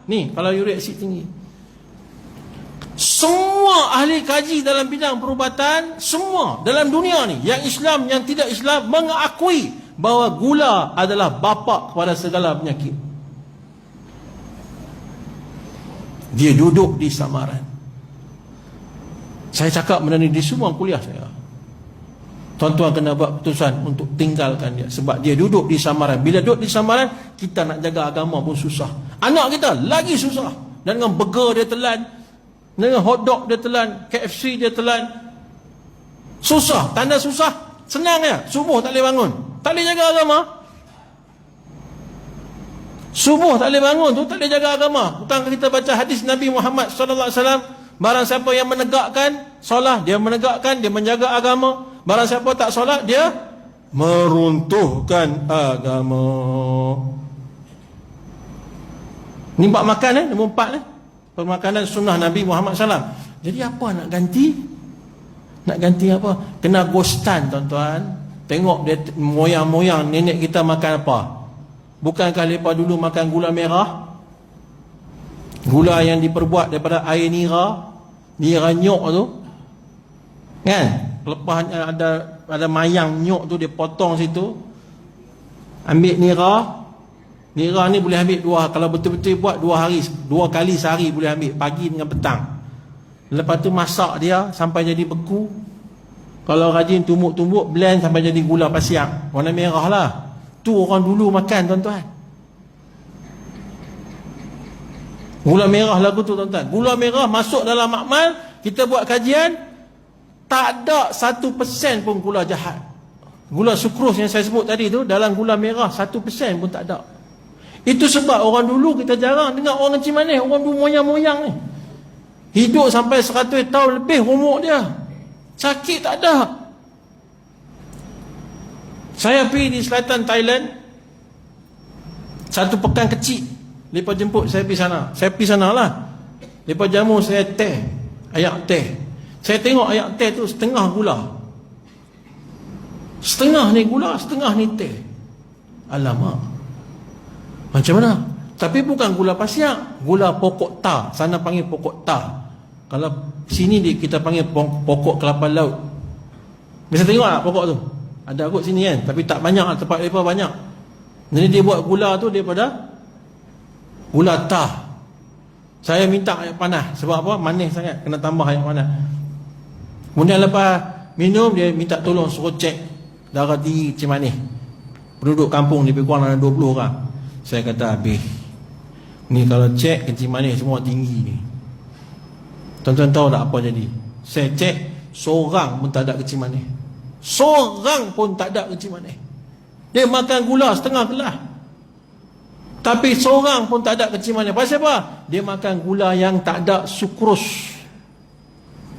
Ni kalau uric asid tinggi. Semua ahli kaji dalam bidang perubatan, semua dalam dunia ni, yang Islam, yang tidak Islam, mengakui bahawa gula adalah bapa kepada segala penyakit. Dia duduk di samaran. Saya cakap benda ni di semua kuliah saya. Tuan-tuan kena buat keputusan untuk tinggalkan dia, sebab dia duduk di samaran. Bila duduk di samaran, kita nak jaga agama pun susah. Anak kita lagi susah. Dan dengan burger dia telan, dengan hotdog dia telan, KFC dia telan. Susah, tanda susah. Senang ya, subuh tak boleh bangun, tak boleh jaga agama. Subuh tak boleh bangun tu tak boleh jaga agama. Hutang kita baca hadis Nabi Muhammad SAW, barang siapa yang menegakkan solat, dia menegakkan, dia menjaga agama. Barang siapa tak solat, dia meruntuhkan agama. Ni bab makan nombor 4 permakanan sunnah Nabi Muhammad SAW. Jadi apa nak ganti? Nak ganti apa? Kena ghostan tuan-tuan. Tengok dia moyang-moyang nenek kita makan apa. Bukankah mereka dulu makan gula merah? Gula yang diperbuat daripada air nira, nira nyok tu, kan? Lepas ada mayang nyok tu, dia potong situ, ambil nira. Nira ni boleh ambil kalau betul-betul buat 2 kali sehari boleh ambil, pagi dengan petang. Lepas tu masak dia sampai jadi beku. Kalau rajin tumbuk-tumbuk, blend sampai jadi gula pasiak warna merah lah. Tu orang dulu makan tuan-tuan. Gula merah lagu tu tuan-tuan. Gula merah masuk dalam makmal, kita buat kajian, tak ada 1% pun gula jahat. Gula sukros yang saya sebut tadi tu, dalam gula merah 1% pun tak ada. Itu sebab orang dulu kita jarang dengar orang Kencing Manis. Orang dulu moyang-moyang ni hidup sampai 100 tahun lebih umur dia, sakit tak ada. Saya pergi di selatan Thailand, satu pekan kecil. Mereka jemput saya pergi sana. Saya pergi sana lah. Mereka jamu saya teh, ayak teh. Saya tengok ayak teh tu setengah gula, setengah ni gula, setengah ni teh. Alamak, macam mana? Tapi bukan gula pasiak, gula pokok tar. Sana panggil pokok tar. Kalau sini kita panggil pokok kelapa laut. Bisa tengok tak pokok tu? Ada kot sini kan, tapi tak banyak, tempat mereka banyak. Jadi dia buat gula tu daripada gula tar. Saya minta air panas. Sebab apa? Manis sangat, kena tambah air panas. Kemudian lepas minum, dia minta tolong suruh cek darah tinggi Kencing Manis. Penduduk kampung lebih kurang ada 20 orang. Saya kata, habis ni kalau cek Kencing Manis semua tinggi ni. Tuan-tuan tahu tak apa jadi? Saya cek, seorang pun tak ada Kencing Manis. Seorang pun tak ada Kencing Manis. Dia makan gula setengah gelas, tapi seorang pun tak ada Kencing Manis. Pasal apa? Dia makan gula yang tak ada sukros,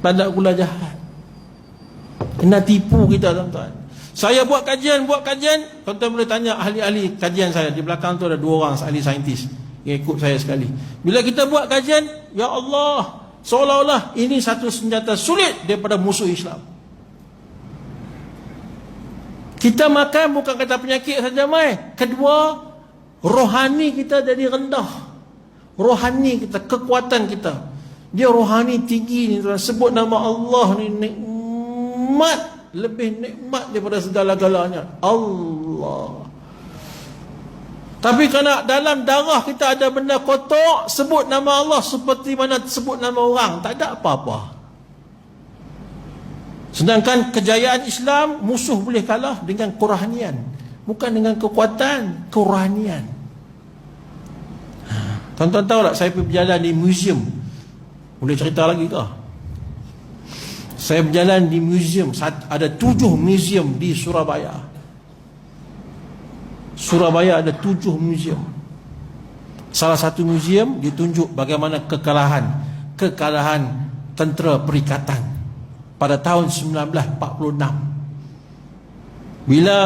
tak ada gula jahat. Kena tipu kita tuan-tuan. Saya buat kajian, tuan-tuan boleh tanya ahli-ahli kajian saya. Di belakang tu ada 2 orang ahli saintis yang ikut saya sekali. Bila kita buat kajian, ya Allah, seolah-olah ini satu senjata sulit daripada musuh Islam. Kita makan bukan kata penyakit saja mai. Kedua, rohani kita jadi rendah. Rohani kita, kekuatan kita, dia rohani tinggi ni tuan. Sebut nama Allah ni nikmat, lebih nikmat daripada segala-galanya Allah. Tapi kerana dalam darah kita ada benda kotor, sebut nama Allah seperti mana sebut nama orang, tak ada apa-apa. Sedangkan kejayaan Islam, musuh boleh kalah dengan kerohanian, bukan dengan kekuatan, kerohanian. Tuan-tuan tahu tak, saya pergi berjalan di museum. Boleh cerita lagi ke? Saya berjalan di museum, ada 7 museum di Surabaya. Surabaya ada 7 museum. Salah satu museum ditunjuk bagaimana kekalahan tentera perikatan pada tahun 1946. Bila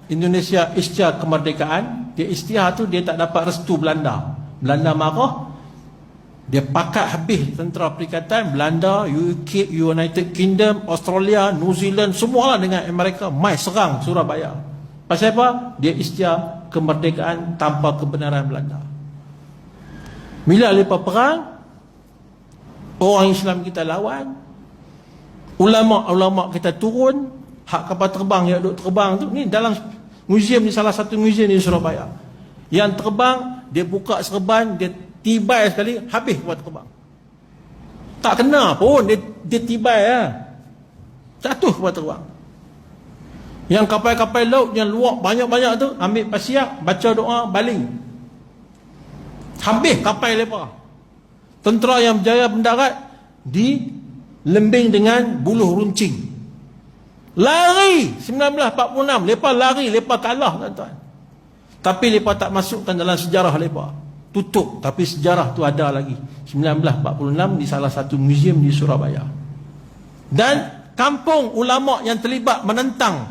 Indonesia isytihar kemerdekaan, dia isytihar tu dia tak dapat restu Belanda. Belanda marah, dia pakat habis tentera perikatan. Belanda, UK, United Kingdom, Australia, New Zealand, semualah dengan Amerika mai serang Surabaya. Pasal apa? Dia isytihar kemerdekaan tanpa kebenaran Belanda. Bila lepas perang, orang Islam kita lawan, ulama-ulama kita turun, hak kapal terbang yang duduk terbang tu, ni dalam museum ni, salah satu museum di Surabaya. Yang terbang, dia buka serban, dia tibai sekali, habis kapal terbang. Tak kena pun, dia tibai lah. Jatuh kapal terbang. Yang kapal-kapal laut yang luak banyak-banyak tu, ambil pasir, baca doa, baling. Habis kapal lepas. Tentera yang berjaya mendarat dilembing dengan buluh runcing. Lari 1946, lepas lari, lepas kalah tuan-tuan. Tapi lepas tak masukkan dalam sejarah lepas. Tutup, tapi sejarah tu ada lagi. 1946 di salah satu museum di Surabaya. Dan kampung ulama yang terlibat menentang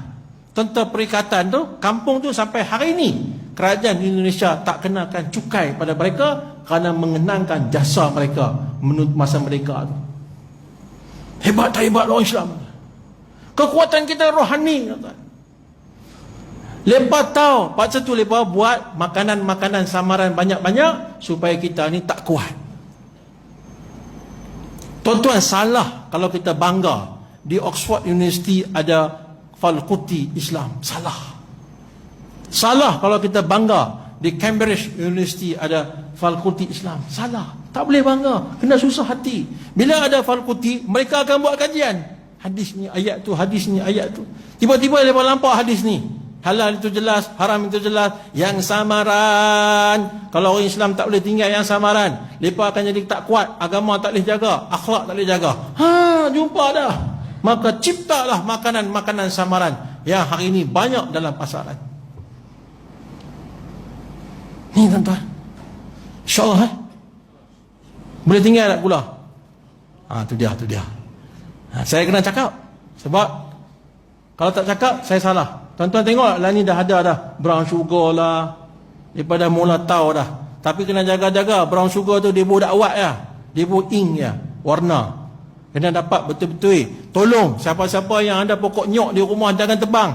tentera perikatan tu, kampung tu sampai hari ini kerajaan Indonesia tak kenakan cukai pada mereka kerana mengenangkan jasa mereka menurut masa mereka tu. Hebat tak hebat orang Islam? Kekuatan kita rohani. Lepas tahu, paksa tu lepas buat makanan-makanan samaran banyak-banyak supaya kita ni tak kuat. Tuan-tuan, salah kalau kita bangga di Oxford University ada Fakulti Islam. Salah kalau kita bangga di Cambridge University ada Fakulti Islam. Salah. Tak boleh bangga. Kena susah hati. Bila ada fakulti, mereka akan buat kajian. Hadis ni, ayat tu, hadis ni, ayat tu. Tiba-tiba mereka nampak hadis ni. Halal itu jelas, haram itu jelas. Yang samaran, kalau orang Islam tak boleh tinggal yang samaran, mereka akan jadi tak kuat. Agama tak boleh jaga, akhlak tak boleh jaga. Jumpa dah. Maka ciptalah makanan-makanan samaran yang hari ini banyak dalam pasaran. Ni tuan-tuan, InsyaAllah boleh tinggal tak pula? Tu dia. Saya kena cakap. Sebab kalau tak cakap, saya salah. Tuan-tuan tengok lah ni dah ada dah brown sugar lah, daripada mula tahu dah. Tapi kena jaga-jaga. Brown sugar tu dia buat dakwat ya, dia buat ink ya, warna. Kena dapat betul-betul. Tolong siapa-siapa yang ada pokok nyok di rumah, jangan tebang.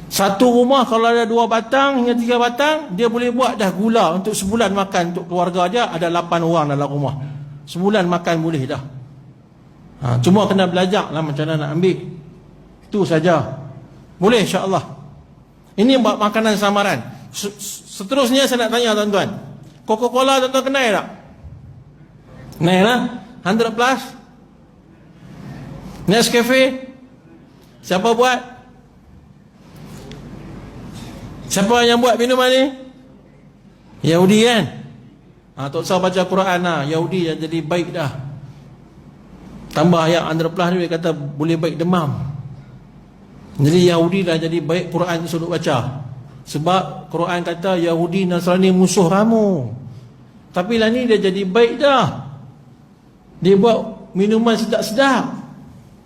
Satu rumah kalau ada 2 batang hingga 3 batang, dia boleh buat dah gula untuk sebulan makan untuk keluarga dia. Ada 8 orang dalam rumah, sebulan makan boleh dah. Cuma kena belajar lah macam mana nak ambil. Itu saja. Boleh insya-Allah. Ini buat makanan samaran. Seterusnya saya nak tanya tuan-tuan, Coca-Cola tuan-tuan kenal tak? Kenal lah. 100 plus. Nescafe. Siapa buat? Siapa yang buat minuman ni? Yahudi kan? Tak usah baca Quran lah. Yahudi yang jadi baik dah. Tambah ayat 100 plus ni, dia kata boleh baik demam. Jadi Yahudi dah jadi baik, Quran tu suruh baca. Sebab Quran kata Yahudi Nasrani musuh kamu. Tapi lah ni dia jadi baik dah. Dia buat minuman sedap-sedap.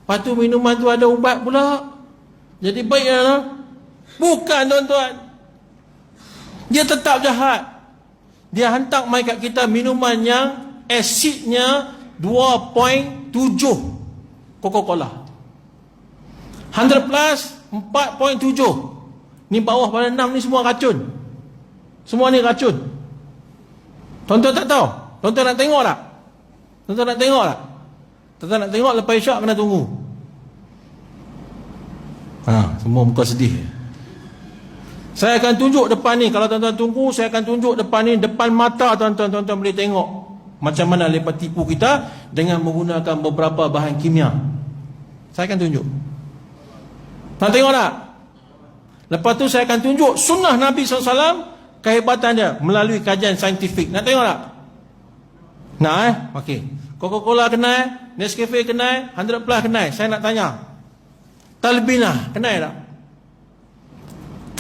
Lepas tu minuman tu ada ubat pula. Jadi baik lah. Bukan tuan-tuan. Dia tetap jahat. Dia hantar mai kat kita minuman yang asidnya 2.7 Coca-Cola. 100 plus 4.7. Ni bawah pada 6 ni semua racun. Semua ni racun. Tuan-tuan tak tahu? Tuan-tuan nak tengok tak? Tuan-tuan nak tengok tak? Tuan-tuan nak tengok lepas isyak kena tunggu. Semua muka sedih. Saya akan tunjuk depan ni. Kalau tuan-tuan tunggu, saya akan tunjuk depan ni, depan mata tuan-tuan. Tuan-tuan boleh tengok macam mana mereka tipu kita dengan menggunakan beberapa bahan kimia. Saya akan tunjuk. Nak tengok tak? Lepas tu saya akan tunjuk sunnah Nabi SAW, kehebatan dia melalui kajian saintifik. Nak tengok tak? Nak Okey. Coca-Cola kenal, Nescafe kenal, 100 plus kenal. Saya nak tanya, Talbinah kenal tak?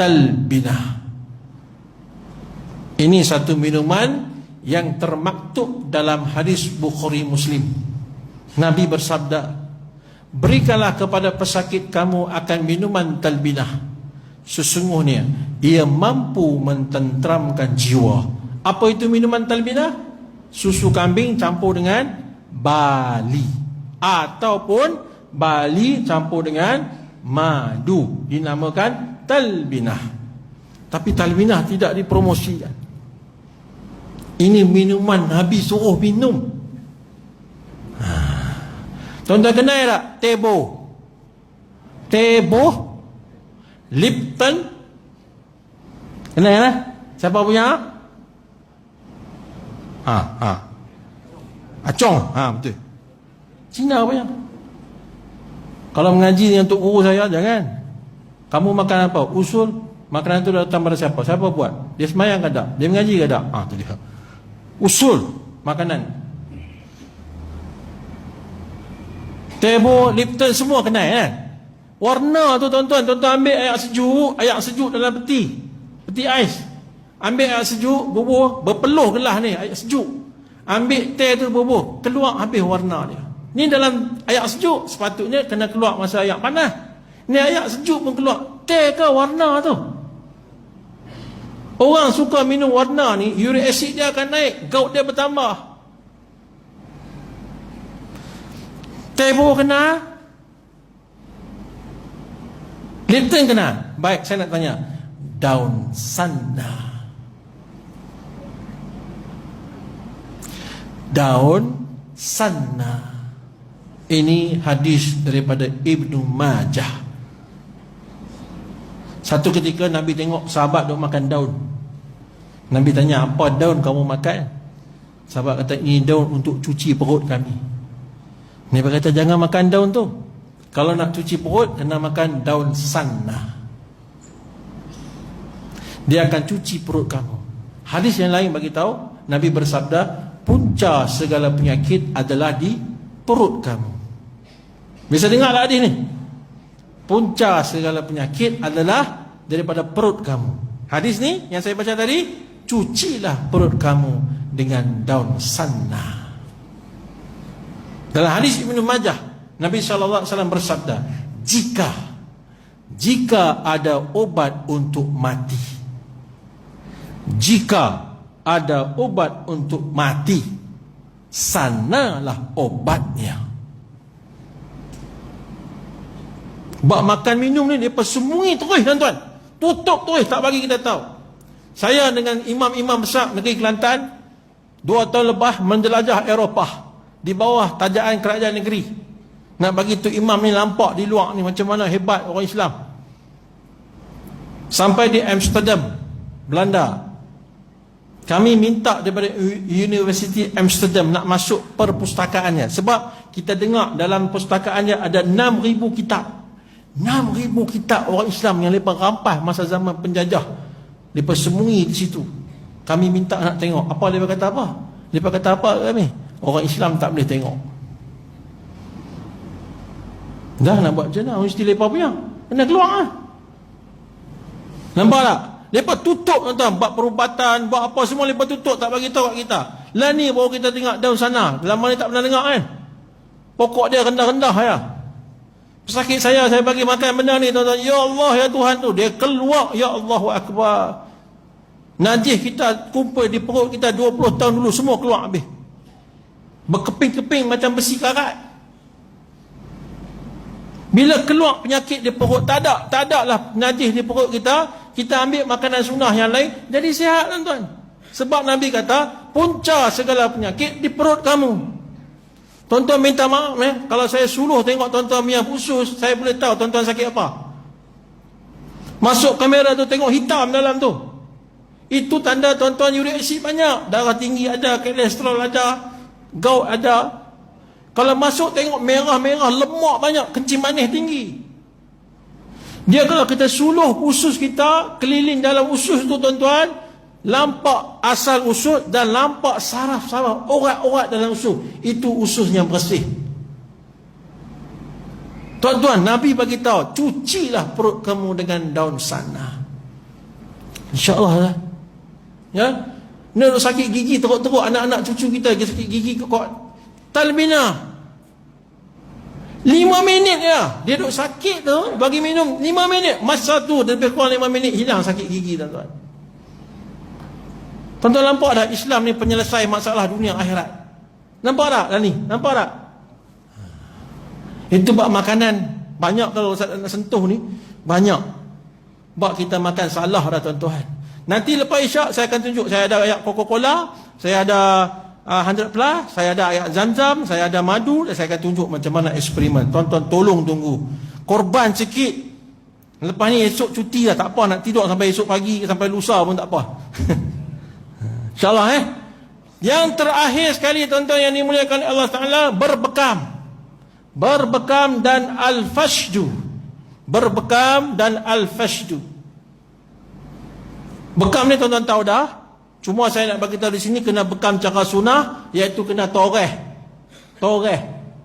Talbinah. Ini satu minuman yang termaktub dalam hadis Bukhari Muslim. Nabi bersabda, berikanlah kepada pesakit kamu akan minuman talbinah. Sesungguhnya ia mampu mententeramkan jiwa. Apa itu minuman talbinah? Susu kambing campur dengan bali, ataupun bali campur dengan madu, dinamakan talbinah. Tapi talbinah tidak dipromosikan. Ini minuman Nabi suruh minum. Tuan-tuan kenal tak? Tebo, Lipton. Kenal lah? Siapa punya? Acong. Betul. Cina punya. Kalau mengaji dengan Tok Guru saya, jangan. Kamu makan apa? Usul. Makanan itu datang pada siapa? Siapa buat? Dia semayang ke tak? Dia mengaji ke tak? Tu dia. Usul makanan. Tebo, Lipton semua kenal kan? Warna tu tuan-tuan ambil air sejuk dalam peti ais. Ambil air sejuk, bubuh, berpeluh gelas ni air sejuk. Ambil teh tu bubuh, keluar habis warna dia. Ni dalam air sejuk, sepatutnya kena keluar masa air panas. Ni air sejuk pun keluar. Teh ke warna tu? Orang suka minum warna ni, uric acid dia akan naik, gout dia bertambah. Tebo kena, Lipton kena. Baik, saya nak tanya, daun sana. Daun sana. Ini hadis daripada Ibnu Majah. Satu ketika Nabi tengok sahabat duk makan daun. Nabi tanya, apa daun kamu makan? Sahabat kata, ini daun untuk cuci perut kami. Nabi kata, jangan makan daun tu. Kalau nak cuci perut, kena makan daun sana. Dia akan cuci perut kamu. Hadis yang lain bagi tahu, Nabi bersabda, punca segala penyakit adalah di perut kamu. Bisa dengar tak hadis ni? Punca segala penyakit adalah daripada perut kamu. Hadis ni yang saya baca tadi, cucilah perut kamu dengan daun sana. Dalam hadis Ibnu Majah, Nabi SAW bersabda, jika ada obat untuk mati, jika ada obat untuk mati, sanalah obatnya. Bak makan minum ni dia persembunyi terus tuan-tuan. Tutup terus, tak bagi kita tahu. Saya dengan imam-imam besar negeri Kelantan 2 tahun lepas menjelajah Eropah di bawah tajaan kerajaan negeri. Nak bagi tu imam ni nampak di luar ni macam mana hebat orang Islam. Sampai di Amsterdam, Belanda. Kami minta daripada University Amsterdam nak masuk perpustakaannya. Sebab kita dengar dalam pustakaannya ada 6,000 kitab. 6,000 kitab orang Islam yang mereka rampas masa zaman penjajah. Mereka sembunyi di situ. Kami minta nak tengok. Apa mereka kata apa? Mereka kata apa kami? Orang Islam tak boleh tengok. Dah nak buat macam mana? Mesti mereka punya. Kena keluar lah. Nampak tak? Mereka tutup tuan-tuan. Buat perubatan, buat apa semua mereka tutup. Tak bagi tahu kat kita. Lah ni baru kita tengok daun sana. Lama ni tak pernah dengar kan? Pokok dia rendah-rendah ya. Pesakit saya bagi makan benda ni tuan-tuan. Ya Allah ya Tuhan tu. Dia keluar. Ya Allahu Akbar. Najis kita kumpul di perut kita 20 tahun dulu. Semua keluar habis. Berkeping-keping macam besi karat. Bila keluar penyakit di perut, tak ada lah najis di perut kita. Kita ambil makanan sunnah yang lain, jadi sihat tuan-tuan. Sebab Nabi kata, punca segala penyakit di perut kamu. Tuan-tuan minta maaf kalau saya suluh tengok tuan-tuan punya usus, saya boleh tahu tuan-tuan sakit apa. Masuk kamera tu tengok hitam dalam tu. Itu tanda tuan-tuan uric acid banyak. Darah tinggi ada, kolesterol ada, gout ada. Kalau masuk tengok merah-merah, lemak banyak, kencing manis tinggi. Dia kalau kita suluh usus kita, keliling dalam usus tu tuan-tuan, lampak asal usus dan lampak saraf-saraf, urat-urat dalam usus. Itu usus yang bersih. Tuan-tuan, Nabi bagi tahu, cucilah perut kamu dengan daun sana. InsyaAllah lah. Ya? Ni sakit gigi teruk-teruk, anak-anak cucu kita sakit gigi kok. Talbina 5 minit ya. Dia duduk sakit tu, bagi minum 5 minit. Masa tu dia lebih kurang 5 minit hilang sakit gigi tuan-tuan. Tuan-tuan nampak tak Islam ni penyelesai masalah dunia akhirat? Nampak tak ni? Nampak tak? Itu bab makanan. Banyak kalau Ustaz nak sentuh ni, banyak. Bab kita makan salah dah tuan-tuan. Nanti lepas isyak saya akan tunjuk. Saya ada ayat Coca-Cola. saya ada 100 plus, saya ada ayat Zamzam, saya ada madu, dan saya akan tunjuk macam mana eksperimen. Tuan-tuan tolong tunggu. Korban sikit. Lepas ni esok cuti lah, tak apa, nak tidur sampai esok pagi, sampai lusa pun tak apa. InsyaAllah Yang terakhir sekali tuan-tuan yang dimuliakan Allah Ta'ala, berbekam dan al-fashdu. Berbekam dan al-fashdu. Bekam ni tuan-tuan tahu dah. Cuma saya nak bagi tahu di sini kena bekam cara sunnah, iaitu kena toreh.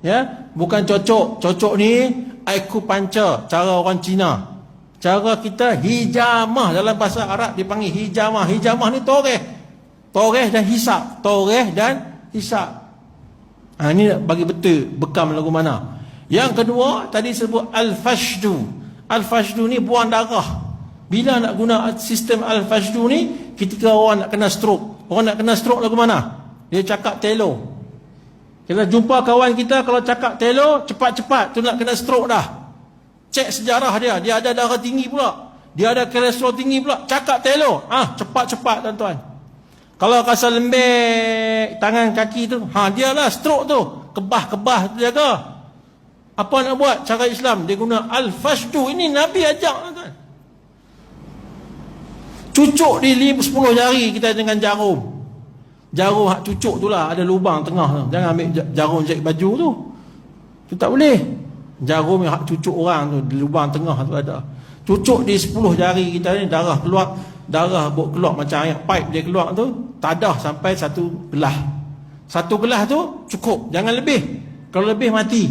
Ya, bukan cocok. Cocok ni acupuncture, cara orang Cina. Cara kita hijamah, dalam bahasa Arab dipanggil hijamah. Hijamah ni toreh dan hisap. Toreh dan hisap. Ini bagi betul bekam lagu mana. Yang kedua tadi sebut al-fashdu. Al-fashdu ni buang darah. Bila nak guna sistem al-fashdu ni, ketika orang nak kena stroke. Orang nak kena stroke lagu mana? Dia cakap telo. Kita jumpa kawan kita, kalau cakap telo, cepat-cepat tu nak kena stroke dah. Cek sejarah dia. Dia ada darah tinggi pula. Dia ada kolesterol tinggi pula. Cakap telo. Cepat-cepat tuan-tuan. Kalau rasa lembek tangan kaki tu, dialah stroke tu. Kebah-kebah tu jaga. Apa nak buat? Cara Islam, dia guna al-fashdu. Ini Nabi ajak tuan-tuan. Cucuk di 10 jari kita dengan jarum. Jarum hak cucuk tu lah, ada lubang tengah tu. Jangan ambil jarum jahit baju tu. Tu tak boleh. Jarum yang hak cucuk orang tu, di lubang tengah tu ada. Cucuk di 10 jari kita ni, darah keluar. Darah keluar macam air pipe dia keluar tu, tadah sampai 1 gelas. 1 gelas tu cukup, jangan lebih. Kalau lebih mati.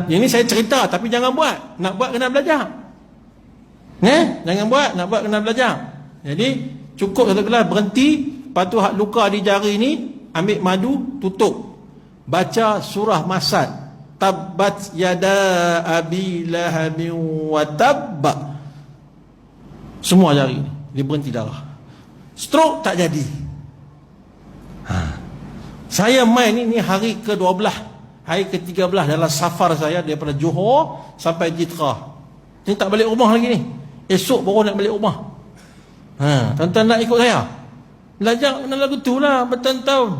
Ini saya cerita, tapi jangan buat. Nak buat kena belajar. Jangan buat, nak buat kena belajar. Jadi cukup 1 gelas, berhenti. Lepas tu hak luka di jari ni, ambil madu, tutup. Baca surah Masad. Tabbat yada abi lahabin wa tabba. Semua jari dia berhenti darah. Stroke tak jadi. Saya main ni hari ke-12, hari ke-13 dalam safar saya daripada Johor sampai Jitra. Ni tak balik rumah lagi ni. Esok baru nak balik rumah. Tuan-tuan nak ikut saya? Belajar kena lagu tu lah bertahun-tahun.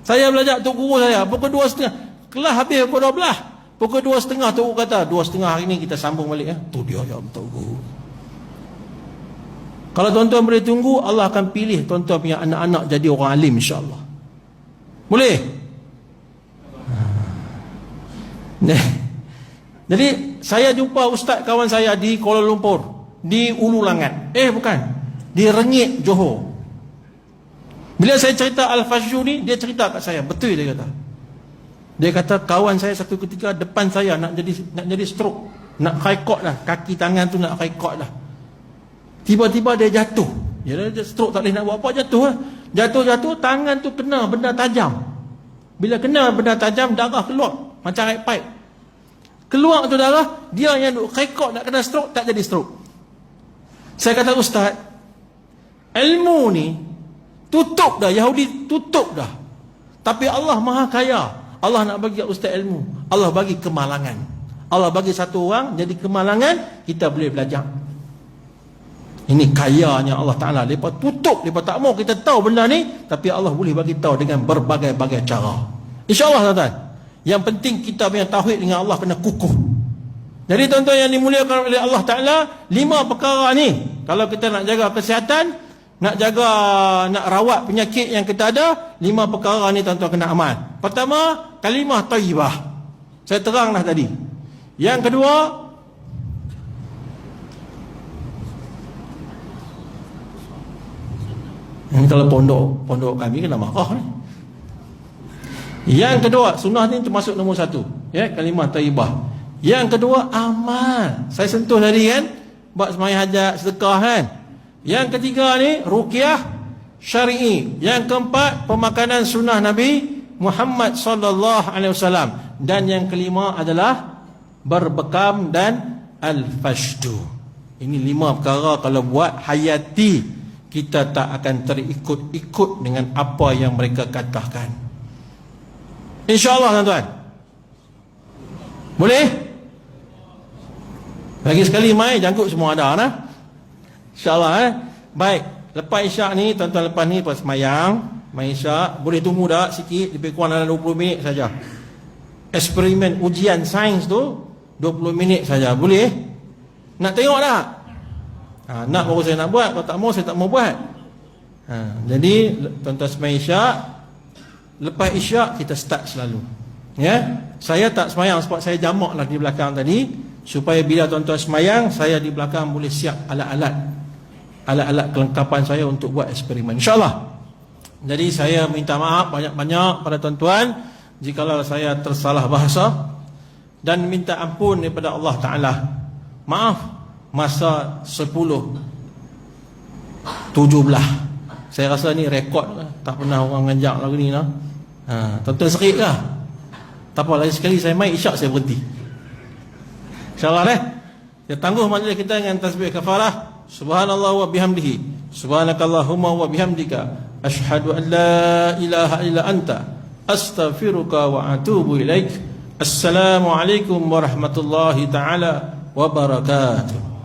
Saya belajar tok guru saya pukul 2.30. Kelas habis pukul 12. Pukul 2.30 tok guru kata 2.30 hari ni kita sambung balik. Tu dia yang tok guru. Kalau tuan-tuan boleh tunggu, Allah akan pilih tuan-tuan punya anak-anak jadi orang alim, insya-Allah. Boleh? Jadi saya jumpa ustaz kawan saya di Kuala Lumpur, di Ulu Langat. Bukan, di Rengit, Johor. Bila saya cerita al-fashdu ni, dia cerita kat saya, betul dia kata. Dia kata kawan saya satu ketika depan saya nak jadi stroke, nak haikot lah, kaki tangan tu nak haikot lah. Tiba-tiba dia jatuh. Dia stroke, tak boleh nak buat apa, jatuh lah. Jatuh, tangan tu kena benda tajam. Bila kena benda tajam, darah keluar macam air pipe. Keluar tu darah, dia yang duk haikot nak kena stroke, tak jadi stroke. Saya kata, ustaz, ilmu ni tutup dah, Yahudi tutup dah. Tapi Allah Maha Kaya. Allah nak bagi ustaz ilmu. Allah bagi kemalangan. Allah bagi satu orang jadi kemalangan, kita boleh belajar. Ini kayanya Allah Ta'ala. Lepas tutup, lepas tak mau kita tahu benda ni, tapi Allah boleh bagi tahu dengan berbagai-bagai cara. InsyaAllah tuan-tuan. Yang penting kita punya tauhid dengan Allah kena kukuh. Jadi tuan-tuan yang dimuliakan oleh Allah Ta'ala, 5 perkara ni, kalau kita nak jaga kesihatan, nak rawat penyakit yang kita ada, 5 perkara ni tuan-tuan kena amal. Pertama, kalimah thayyibah. Saya terang dah tadi. Yang kedua, ini kalau pondok kami kena marah ni. Yang kedua, sunnah ni termasuk nombor 1, ya, kalimah thayyibah. Yang kedua, amal. Saya sentuh tadi kan, buat sembahyang hajat, sedekah kan. Yang ketiga ni ruqyah syar'i. Yang keempat, pemakanan sunnah Nabi Muhammad sallallahu alaihi wasallam. Dan yang kelima adalah berbekam dan al-fashdu. Ini 5 perkara kalau buat hayati, kita tak akan terikut-ikut dengan apa yang mereka katakan. InsyaAllah tuan-tuan. Boleh? Lagi sekali mai jangkut semua ada nah. InsyaAllah Baik. Lepas isyak ni, tuan-tuan, lepas ni pas semayang, main isyak, boleh tunggu dah sikit, lebih kurang dalam 20 minit saja. Eksperimen ujian sains tu 20 minit saja. Boleh? Nak tengok tak? Nak baru saya nak buat, kalau tak mau saya tak mau buat. Jadi tuan-tuan semayang isyak, lepas isyak kita start selalu. Ya, saya tak semayang sebab saya jamak lah di belakang tadi, supaya bila tuan-tuan semayang, saya di belakang boleh siap alat-alat kelengkapan saya untuk buat eksperimen, insyaAllah. Jadi saya minta maaf banyak-banyak pada tuan-tuan jikalau saya tersalah bahasa, dan minta ampun daripada Allah Ta'ala. Maaf masa 10-17, saya rasa ni rekod lah. Tak pernah orang ngajak lagu ni lah. Tuan-tuan serik lah. Tak apa, lagi sekali saya main isyak saya berhenti, InsyaAllah kita tangguh majlis kita dengan tasbih kafarah. Subhanallah wa bihamdihi, subhanakallahumma wa bihamdika, asyhadu an la ilaha illa anta, astaghfiruka wa atubu ilaik. Assalamualaikum warahmatullahi ta'ala wabarakatuh.